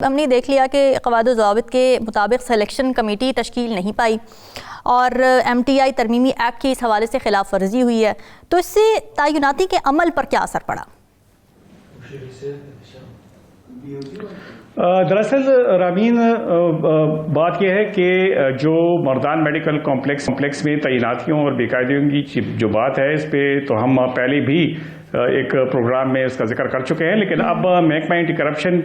हमने देख लिया कि क़वायद ज़वाबित के मुताबिक सिलेक्शन कमेटी तश्कील नहीं पाई और MTI तरमीमी एक्ट की इस हवाले से खिलाफ वर्जी हुई है, तो इससे तैनाती के अमल पर क्या असर पड़ा? दरअसल रामीन, बात यह है कि जो मर्दान मेडिकल कॉम्प्लेक्स में तैनातियों और बेकायदगियों की जो बात है, इस पर तो हम पहले भी एक प्रोग्राम में उसका जिक्र कर चुके हैं, लेकिन अब महकमा एंटी करप्शन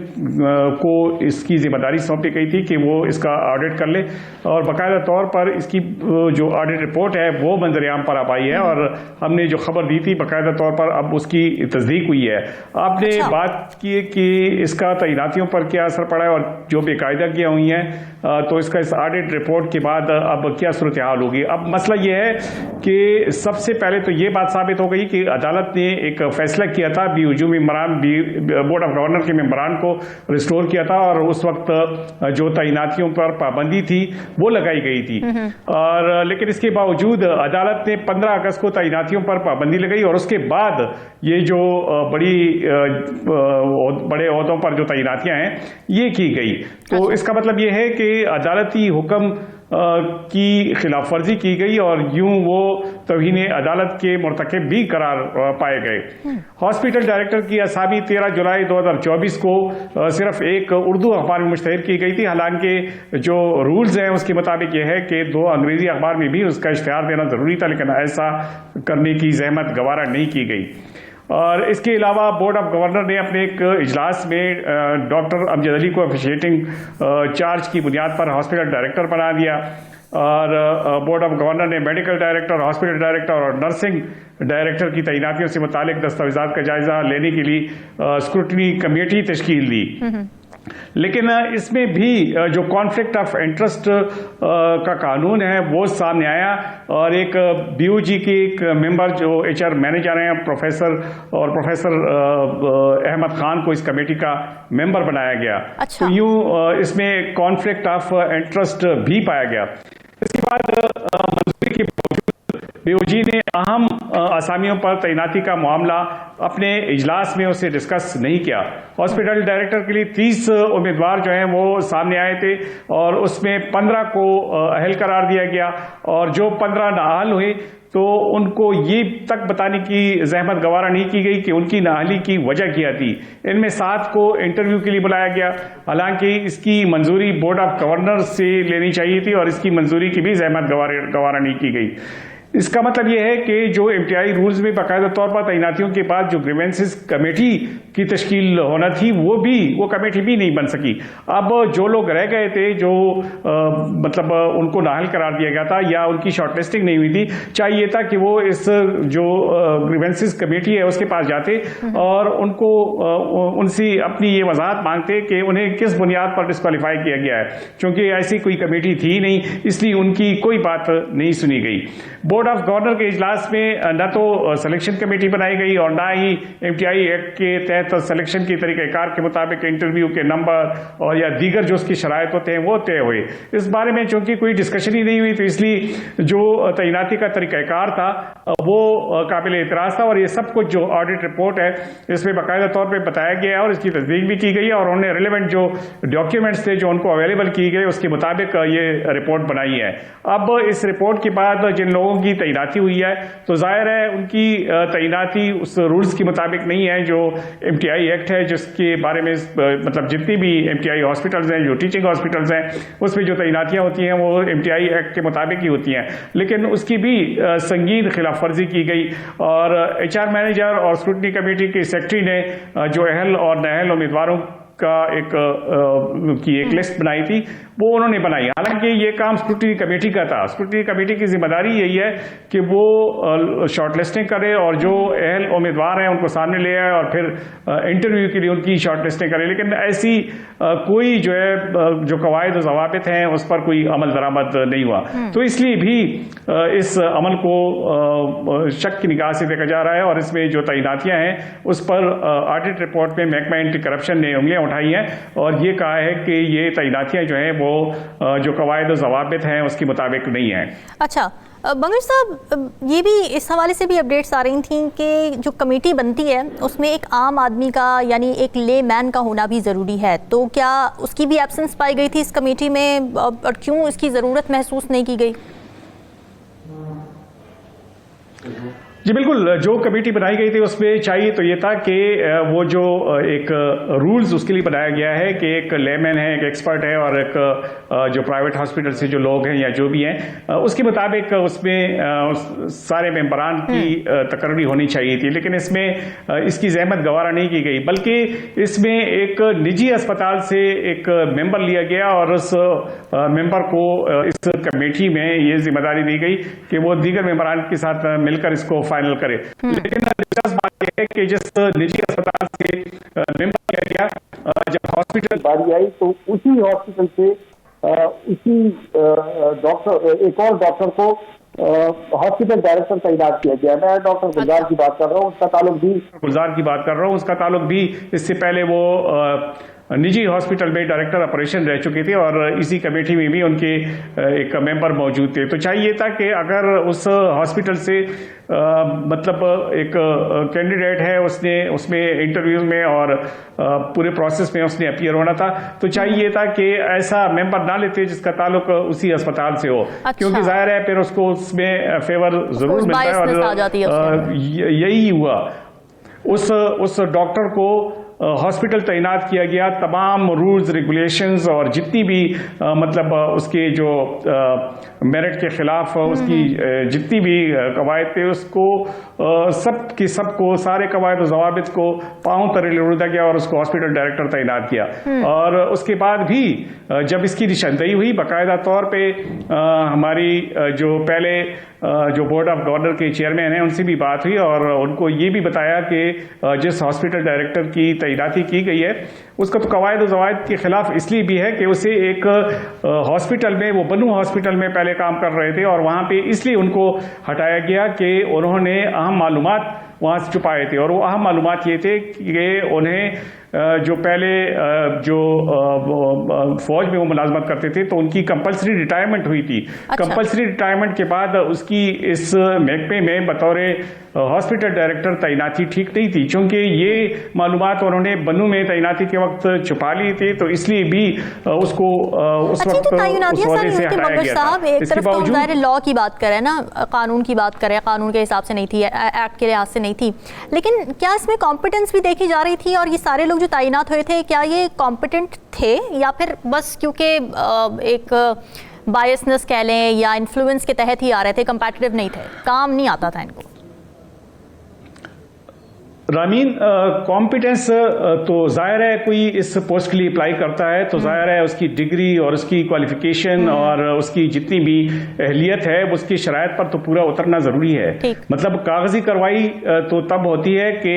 को इसकी जिम्मेदारी सौंपी गई थी कि वो इसका ऑडिट कर ले और बाकायदा तौर पर इसकी जो ऑडिट रिपोर्ट है वो मंजरेआम पर अब आई है और हमने जो खबर दी थी बाकायदा तौर पर अब उसकी तस्दीक हुई है। आपने बात की कि इसका तैनातियों पर क्या असर पड़ा है और जो बेकायदगियाँ हुई हैं, तो इसका इस ऑडिट रिपोर्ट के बाद अब क्या सूरत हाल होगी। अब मसला ये है कि सबसे पहले तो ये बात साबित हो गई कि अदालत ने एक फैसला किया था, BOG मेंबरान, बोर्ड ऑफ गवर्नर के मेंबरान को रिस्टोर किया था और उस वक्त जो तैनातियों पर पाबंदी थी वो लगाई गई थी। और लेकिन इसके बावजूद अदालत ने 15 अगस्त को तैनातियों पर पाबंदी लगाई और उसके बाद ये जो बड़े ओहदों पर जो तैनातियां हैं ये की गई। तो इसका मतलब ये है कि अदालती हुक्म की खिलाफ वर्जी की गई और यूं वो तौहीन अदालत के मुर्तकिब भी करार पाए गए। हॉस्पिटल डायरेक्टर की असामी 13 जुलाई 2024 को सिर्फ एक उर्दू अखबार में मुश्तहर की गई थी, हालांकि जो रूल्स हैं उसके मुताबिक यह है कि 2 अंग्रेजी अखबार में भी उसका इश्तिहार देना जरूरी था, लेकिन ऐसा करने की जहमत गवारा नहीं की गई। और इसके अलावा बोर्ड ऑफ गवर्नर ने अपने एक इजलास में डॉक्टर अमजद अली को अफिशिएटिंग चार्ज की बुनियाद पर हॉस्पिटल डायरेक्टर बना दिया और बोर्ड ऑफ गवर्नर ने मेडिकल डायरेक्टर, हॉस्पिटल डायरेक्टर और नर्सिंग डायरेक्टर की तैनातियों से मुतालिक दस्तावेजात का जायजा लेने के लिए स्क्रूटनी कमेटी तश्कील दी। लेकिन इसमें भी जो कॉन्फ्लिक्ट ऑफ इंटरेस्ट का कानून है वो सामने आया और एक BOG के एक मेंबर जो HR मैनेजर हैं प्रोफेसर अहमद खान को इस कमेटी का मेंबर बनाया गया। अच्छा। तो यूं इसमें कॉन्फ्लिक्ट ऑफ इंटरेस्ट भी पाया गया। इसके बाद मंजूरी के BOG ने अहम असामियों पर तैनाती का मामला अपने इजलास में उसे डिस्कस नहीं किया। हॉस्पिटल डायरेक्टर के लिए 30 उम्मीदवार जो हैं वो सामने आए थे और उसमें 15 को अहल करार दिया गया और जो 15 नाअहल हुए तो उनको ये तक बताने की जहमत गवारा नहीं की गई कि उनकी नाअहली की वजह क्या थी। इनमें 7 को इंटरव्यू के लिए बुलाया गया, हालांकि इसकी मंजूरी बोर्ड ऑफ गवर्नर से लेनी चाहिए थी और इसकी मंजूरी की भी जहमत गवारा नहीं की गई। इसका मतलब यह है कि जो MTI रूल्स में बाकायदा तौर पर तैनातियों के बाद जो ग्रीवेंसेस कमेटी की तश्कील होना थी वो कमेटी भी नहीं बन सकी। अब जो लोग रह गए थे जो मतलब उनको नाअहल करार दिया गया था या उनकी शॉर्टलिस्टिंग नहीं हुई थी, चाहिए था कि वो इस जो ग्रीवेंसेस कमेटी है उसके पास जाते और उनको उनसे अपनी ये वजाहत मांगते कि उन्हें किस बुनियाद पर डिस्क्वालीफाई किया गया है। चूंकि ऐसी कोई कमेटी थी नहीं, इसलिए उनकी कोई बात नहीं सुनी गई। बोर्ड ऑफ गवर्नर के इजलास में न तो सिलेक्शन कमेटी बनाई गई और ना ही MTI एक्ट के तहत सिलेक्शन की तरीक़ाकार के मुताबिक इंटरव्यू के नंबर और या दीगर जो उसकी शराइत होते हैं वो तय हुए। इस बारे में चूंकि कोई डिस्कशन ही नहीं हुई तो इसलिए जो तैनाती का तरीक़ाकार था वो काबिल एतराज़ था और ये सब कुछ जो ऑडिट रिपोर्ट है इसमें बाकायदा तौर पर बताया गया है और इसकी तस्दीक भी की गई है और उन्होंने रिलेवेंट जो डॉक्यूमेंट्स थे जो उनको अवेलेबल किए गए उसके मुताबिक ये रिपोर्ट बनाई है। अब इस रिपोर्ट के बाद जिन लोगों की तैनाती हुई है तो जाहिर है उनकी तैनाती उस रूल्स के मुताबिक नहीं है जो MTI एक्ट है, जिसके बारे में मतलब जितनी भी MTI हॉस्पिटल्स हैं, जो टीचिंग हॉस्पिटल्स हैं, उसमें जो तैनातियां होती हैं वो MTI एक्ट के मुताबिक ही होती हैं। लेकिन उसकी भी संगीन खिलाफ वर्जी की गई और HR मैनेजर और स्क्रूटनी कमेटी के सेक्रेटरी ने जो अहल और नाअहल उम्मीदवारों का एक लिस्ट बनाई थी वो उन्होंने बनाई। हालांकि ये काम स्क्रूटनी कमेटी का था। स्क्रूटनी कमेटी की जिम्मेदारी यही है कि वो शॉर्टलिस्टिंग करे और जो अहल उम्मीदवार हैं उनको सामने ले आए और फिर इंटरव्यू के लिए उनकी शॉर्टलिस्टिंग करे। लेकिन ऐसी कोई जो है जो कवायद ज़वाबित हैं उस पर कोई अमल दरामद नहीं हुआ, तो इसलिए भी इस अमल को शक की निगाह से देखा जा रहा है और इसमें जो तैनातियां हैं उस पर ऑडिट रिपोर्ट में महकमा एंटी करप्शन ने उंगलियां उठाई हैं और ये कहा है कि ये तैनातियां जो हैं वो जो कवायद और ज़वाबित हैं उसके मुताबिक नहीं है। अच्छा बंगर साहब, ये भी इस हवाले से भी अपडेट्स आ रही थी कि जो कमेटी बनती है उसमें एक आम आदमी का यानी एक ले मैन का होना भी ज़रूरी है, तो क्या उसकी भी एब्सेंस पाई गई थी इस कमेटी में और क्यों इसकी ज़रूरत महसूस नहीं की गई? जी बिल्कुल, जो कमेटी बनाई गई थी उसमें चाहिए तो ये था कि वो जो एक रूल्स उसके लिए बनाया गया है कि एक लेमैन है, एक एक्सपर्ट है और एक जो प्राइवेट हॉस्पिटल से जो लोग हैं या जो भी हैं उसके मुताबिक उसमें सारे मेंबरान की तकर्री होनी चाहिए थी, लेकिन इसमें इसकी जहमत गवारा नहीं की गई, बल्कि इसमें एक निजी अस्पताल से एक मेंबर लिया गया और उस मेंबर को इस कमेटी में ये जिम्मेदारी दी गई कि वो दीगर मेंबरान के साथ मिलकर इसको फाइनल करे। लेकिन दिलचस्प बात यह है कि जिस निजी अस्पताल से मेंबर किया गया, जब हॉस्पिटल बारी आई तो उसी हॉस्पिटल से उसी डॉक्टर एक और डॉक्टर को हॉस्पिटल डायरेक्टर तैनात किया गया। मैं डॉक्टर गुलजार की बात कर रहा हूँ, उसका ताल्लुक भी इससे पहले वो निजी हॉस्पिटल में डायरेक्टर ऑपरेशन रह चुके थे और इसी कमेटी में भी उनके एक मेंबर मौजूद थे। तो चाहिए था कि अगर उस हॉस्पिटल से मतलब एक कैंडिडेट है, उसने उसमें इंटरव्यू में और पूरे प्रोसेस में उसने अपीयर होना था, तो चाहिए था कि ऐसा मेंबर ना लेते जिसका ताल्लुक उसी अस्पताल से हो। अच्छा। क्योंकि जाहिर है फिर उसको उसमें फेवर जरूर मिलता है और यही हुआ। उस डॉक्टर को हॉस्पिटल तैनात किया गया, तमाम रूल्स रेगुलेशंस और जितनी भी मतलब उसके जो मेरिट के खिलाफ उसकी जितनी भी कवायद थे उसको सब की सबको सारे कवायद और ज़वाबित को पांव तले लुढ़ा गया और उसको हॉस्पिटल डायरेक्टर तैनात किया। और उसके बाद भी जब इसकी निशानदेही हुई बाकायदा तौर पे हमारी जो पहले जो बोर्ड ऑफ गवर्नर के चेयरमैन हैं उनसे भी बात हुई और उनको ये भी बताया कि जिस हॉस्पिटल डायरेक्टर की तैनाती की गई है उसका तो कवायद और ज़वाबित के खिलाफ इसलिए भी है कि उसे एक हॉस्पिटल में, वो बनू हॉस्पिटल में पहले काम कर रहे थे और वहाँ पे इसलिए उनको हटाया गया कि उन्होंने अहम मालूमात वहाँ से छुपाए थे। और वो अहम मालूमात ये थे कि उन्हें जो पहले जो फौज में वो मुलाजमत करते थे तो उनकी कंपलसरी रिटायरमेंट हुई थी। अच्छा। कंपलसरी रिटायरमेंट के बाद उसकी इस महकमे में बतौर हॉस्पिटल डायरेक्टर तैनाती ठीक नहीं थी, क्योंकि ये मालूमात उन्होंने बनू में तैनाती के वक्त छुपा लिए थे, तो इसलिए भी उसको उस वक्त उस वजह से हटाया गया था। एक तरफ तो ज़ाहिर लॉ की बात करें ना, कानून की बात करें, कानून के हिसाब से नहीं थी, एक्ट के लिहाज से नहीं थी, लेकिन क्या इसमें कॉम्पिटेंस भी देखी जा रही थी? और ये सारे लोग जो तैनात हुए थे क्या ये कॉम्पिटेंट थे या फिर बस क्योंकि एक बायसनेस कह लें या इन्फ्लुएंस के तहत ही आ रहे थे, कम्पैटिटिव नहीं थे, काम नहीं आता था इनको? रामीन, कॉम्पिटेंस तो जाहिर है कोई इस पोस्ट के लिए अप्लाई करता है तो जाहिर है उसकी डिग्री और उसकी क्वालिफिकेशन और उसकी जितनी भी अहलियत है उसकी शरायत पर तो पूरा उतरना जरूरी है। मतलब कागजी कार्रवाई तो तब होती है कि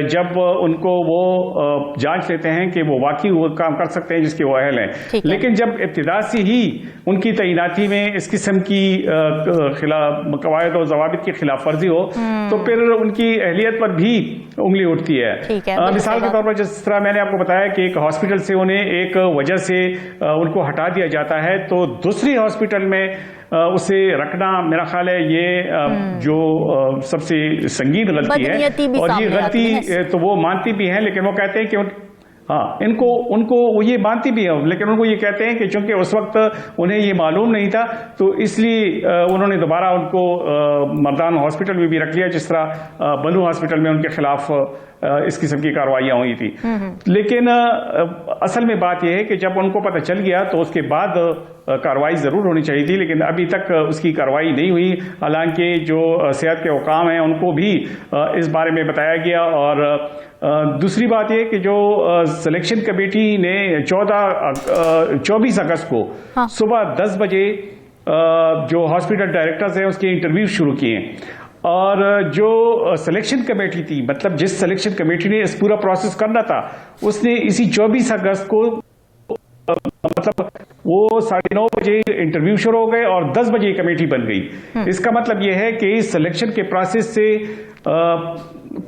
जब उनको वो जांच लेते हैं कि वो वाकई वो काम कर सकते हैं जिसके वो अहल हैं। लेकिन जब इब्तिदा से ही उनकी तैनाती में इस किस्म की कवायद और ज़वाबित की खिलाफ वर्जी हो तो फिर उनकी अहलियत पर भी उंगली उठती है। मिसाल के तौर पर जिस तरह मैंने आपको बताया कि एक हॉस्पिटल से उन्हें एक वजह से उनको हटा दिया जाता है तो दूसरी हॉस्पिटल में उसे रखना मेरा ख्याल है ये जो सबसे संगीन गलती है। और ये गलती तो वो मानती भी हैं, लेकिन वो कहते हैं कि हाँ उनको वो ये मानती भी है, लेकिन उनको ये कहते हैं कि चूंकि उस वक्त उन्हें ये मालूम नहीं था तो इसलिए उन्होंने दोबारा उनको मर्दान हॉस्पिटल में भी रख लिया, जिस तरह बनू हॉस्पिटल में उनके खिलाफ इस किस्म की कार्रवाइयां हुई थी। लेकिन असल में बात यह है कि जब उनको पता चल गया तो उसके बाद कार्रवाई जरूर होनी चाहिए थी, लेकिन अभी तक उसकी कार्रवाई नहीं हुई। हालांकि जो सेहत के हुकाम हैं उनको भी इस बारे में बताया गया। और दूसरी बात यह कि जो सिलेक्शन कमेटी ने 24 अगस्त को सुबह 10 बजे जो हॉस्पिटल डायरेक्टर्स हैं उसके इंटरव्यू शुरू किए और जो सिलेक्शन कमेटी थी, मतलब जिस सिलेक्शन कमेटी ने इस पूरा प्रोसेस करना था, उसने इसी 24 अगस्त को मतलब वो 9:30 बजे इंटरव्यू शुरू हो गए और 10 बजे कमेटी बन गई। इसका मतलब यह है कि सिलेक्शन के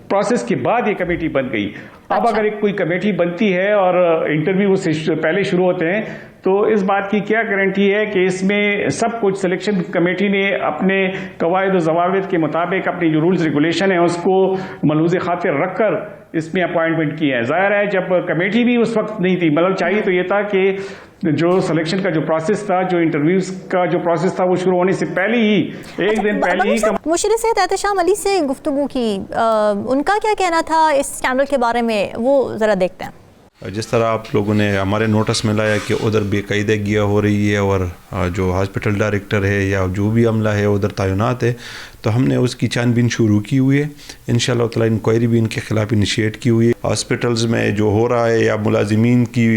प्रोसेस के बाद ये कमेटी बन गई। अब अगर एक कोई कमेटी बनती है और इंटरव्यू से पहले शुरू होते हैं तो इस बात की क्या गारंटी है कि इसमें सब कुछ सिलेक्शन कमेटी ने अपने कवायद और ज़वाबित के मुताबिक अपनी जो रूल्स रेगुलेशन है उसको मलहूज़ खातिर रखकर इसमें अपॉइंटमेंट की है। जाहिर है जब कमेटी भी उस वक्त नहीं थी, मतलब चाहिए तो ये था कि जो सिलेक्शन का जो प्रोसेस था, जो इंटरव्यूज का जो प्रोसेस था, वो शुरू होने से पहले ही, एक दिन पहले ही मुशीर सैयद एहतशाम अली से गुफ्तगू की, उनका क्या कहना था इस स्कैंडल के बारे में, वो ज़रा देखते हैं। जिस तरह आप लोगों ने हमारे नोटिस में लाया कि उधर बेकायदगियाँ हो रही है और जो हॉस्पिटल डायरेक्टर है या जो भी अमला है उधर तैनात है, तो हमने उसकी छानबीन शुरू की हुई है। इंशाअल्लाह ताला इंक्वायरी भी इनके ख़िलाफ़ इनिशिएट की हुई है। हॉस्पिटल्स में जो हो रहा है या मुलाजिमीन की,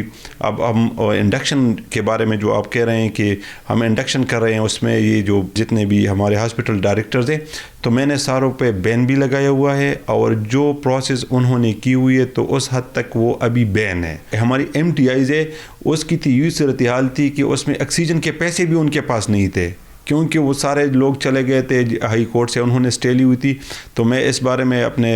अब हम इंडक्शन के बारे में जो आप कह रहे हैं कि हम इंडक्शन कर रहे हैं, उसमें ये जो जितने भी हमारे हॉस्पिटल डायरेक्टर्स हैं, तो मैंने सारों पे बैन भी लगाया हुआ है और जो प्रोसेस उन्होंने की हुई है तो उस हद तक वो अभी बैन है। हमारी MTIs है, उसकी थी यूँ सूरत हाल थी कि उसमें ऑक्सीजन के पैसे भी उनके पास नहीं थे, क्योंकि वो सारे लोग चले गए थे हाई कोर्ट से, उन्होंने स्टे ली हुई थी। तो मैं इस बारे में अपने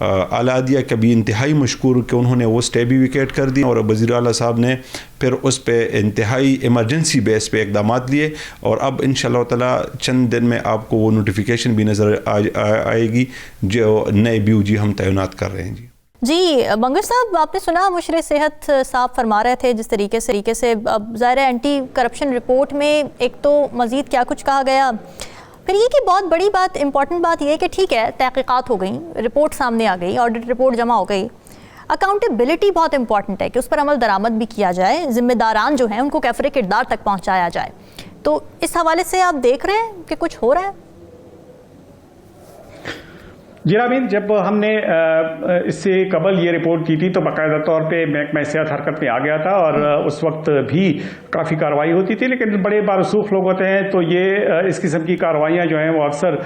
आला अहदिया का भी इंतहाई मशकूर कि उन्होंने वो स्टे भी विकेट कर दी और वज़ीर आला साहब ने फिर उस पर इंतहाई इमरजेंसी बेस पे इक़दाम लिए और अब इंशाअल्लाह ताला चंद दिन में आपको वो नोटिफिकेशन भी नज़र आएगी जो नए BOG हम तैनात कर रहे हैं। जी बंगर साहब, आपने सुना मुशीर सेहत साहब फरमा रहे थे जिस तरीके से अब ज़ाहिर है एंटी करप्शन रिपोर्ट में एक तो मज़ीद क्या कुछ कहा गया, फिर ये कि बहुत बड़ी बात, इंपॉर्टेंट बात ये है कि ठीक है तहक़ीक़ात हो गई, रिपोर्ट सामने आ गई, ऑडिट रिपोर्ट जमा हो गई, अकाउंटेबिलिटी बहुत इंपॉर्टेंट है कि उस पर अमल दरामद भी किया जाए, ज़िम्मेदारान जो हैं उनको कैफ़रे किरदार तक पहुँचाया जाए। तो इस हवाले से आप देख रहे हैं कि कुछ हो रहा है? जनाब, जब हमने इससे कबल ये रिपोर्ट की थी तो बाकायदा तौर पे महकमा सेहत हरकत में आ गया था और उस वक्त भी काफ़ी कार्रवाई होती थी, लेकिन बड़े बारसूख लोग होते हैं तो ये इस किस्म की कार्रवाइयाँ जो हैं वो अक्सर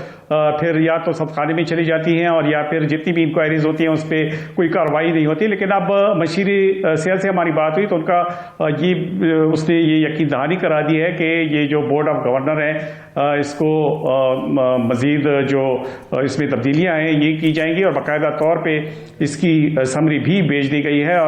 फिर या तो सबखाने में चली जाती हैं और या फिर जितनी भी इंक्वायरीज होती हैं उस पर कोई कार्रवाई नहीं होती। लेकिन अब मशीर सेहत से हमारी बात हुई तो उनका उसने ये यकीन दहानी करा दी है कि ये जो बोर्ड ऑफ गवर्नर है इसको मज़ीद जो इसमें तब्दीलियाँ हैं ये की जाएंगी और बाकायदा तौर पे इसकी समरी भी भेज दी गई है।